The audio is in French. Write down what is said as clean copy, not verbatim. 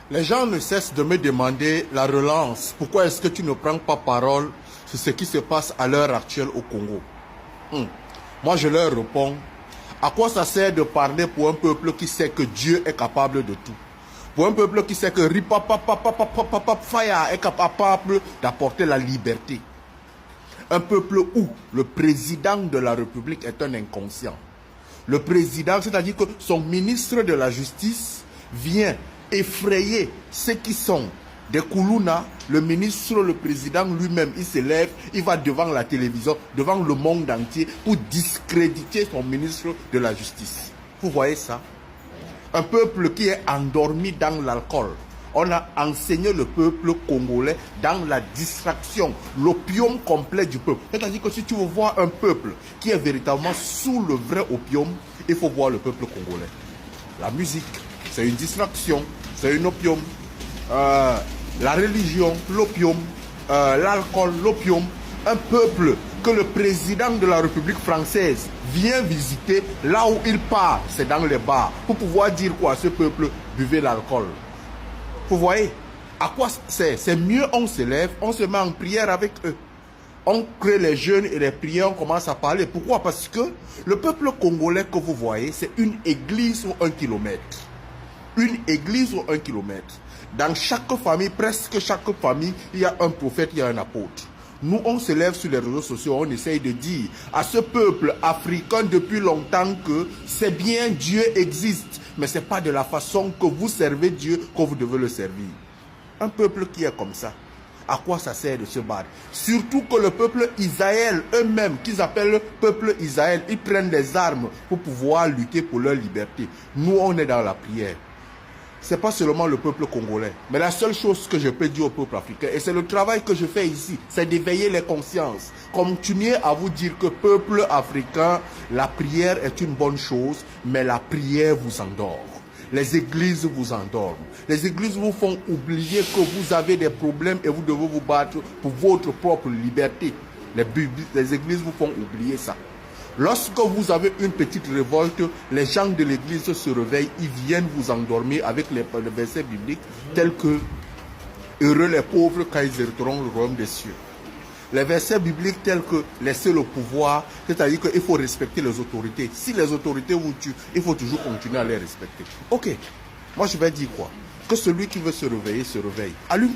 Les gens ne cessent de me demander la relance. Pourquoi est-ce que tu ne prends pas parole sur ce qui se passe à l'heure actuelle au Congo? Moi, je leur réponds, à quoi ça sert de parler pour un peuple qui sait que Dieu est capable de tout? Pour un peuple qui sait que Faya est capable d'apporter la liberté. Un peuple où le président de la République est un inconscient. Le président, c'est-à-dire que son ministre de la Justice vient effrayer ceux qui sont des Koulouna. Le ministre, le président lui-même, il se lève, il va devant la télévision, devant le monde entier pour discréditer son ministre de la Justice. Vous voyez ça? Un peuple qui est endormi dans l'alcool. On a enseigné le peuple congolais dans la distraction, l'opium complet du peuple. C'est-à-dire que si tu veux voir un peuple qui est véritablement sous le vrai opium, il faut voir le peuple congolais. La musique, c'est une distraction, c'est un opium. La religion, l'opium. L'alcool, l'opium. Un peuple que le président de la République française vient visiter, là où il part, c'est dans les bars. Pour pouvoir dire quoi à ce peuple, buvez l'alcool. Vous voyez, à quoi c'est mieux, on se lève, on se met en prière avec eux. On crée les jeûnes et les prières, on commence à parler. Pourquoi? Parce que le peuple congolais que vous voyez, c'est une église sur 1 kilomètre. Une église sur 1 kilomètre. Dans chaque famille, presque chaque famille, il y a un prophète, il y a un apôtre. Nous, on se lève sur les réseaux sociaux, on essaye de dire à ce peuple africain depuis longtemps que c'est bien, Dieu existe. Mais ce n'est pas de la façon que vous servez Dieu que vous devez le servir. Un peuple qui est comme ça, à quoi ça sert de se battre? Surtout que le peuple Israël, eux-mêmes, qu'ils appellent le peuple Israël, ils prennent des armes pour pouvoir lutter pour leur liberté. Nous, on est dans la prière. Ce n'est pas seulement le peuple congolais. Mais la seule chose que je peux dire au peuple africain, et c'est le travail que je fais ici, c'est d'éveiller les consciences. Continuez à vous dire que peuple africain, la prière est une bonne chose, mais la prière vous endort. Les églises vous endorment. Les églises vous font oublier que vous avez des problèmes et vous devez vous battre pour votre propre liberté. Les églises vous font oublier ça. Lorsque vous avez une petite révolte, les gens de l'église se réveillent, ils viennent vous endormir avec les versets bibliques tels que « Heureux les pauvres quand ils hériteront le royaume des cieux ». Les versets bibliques tels que « Laissez le pouvoir », c'est-à-dire qu'il faut respecter les autorités. Si les autorités vous tuent, il faut toujours continuer à les respecter. Ok, moi je vais dire quoi? Que celui qui veut se réveiller, se réveille. Allume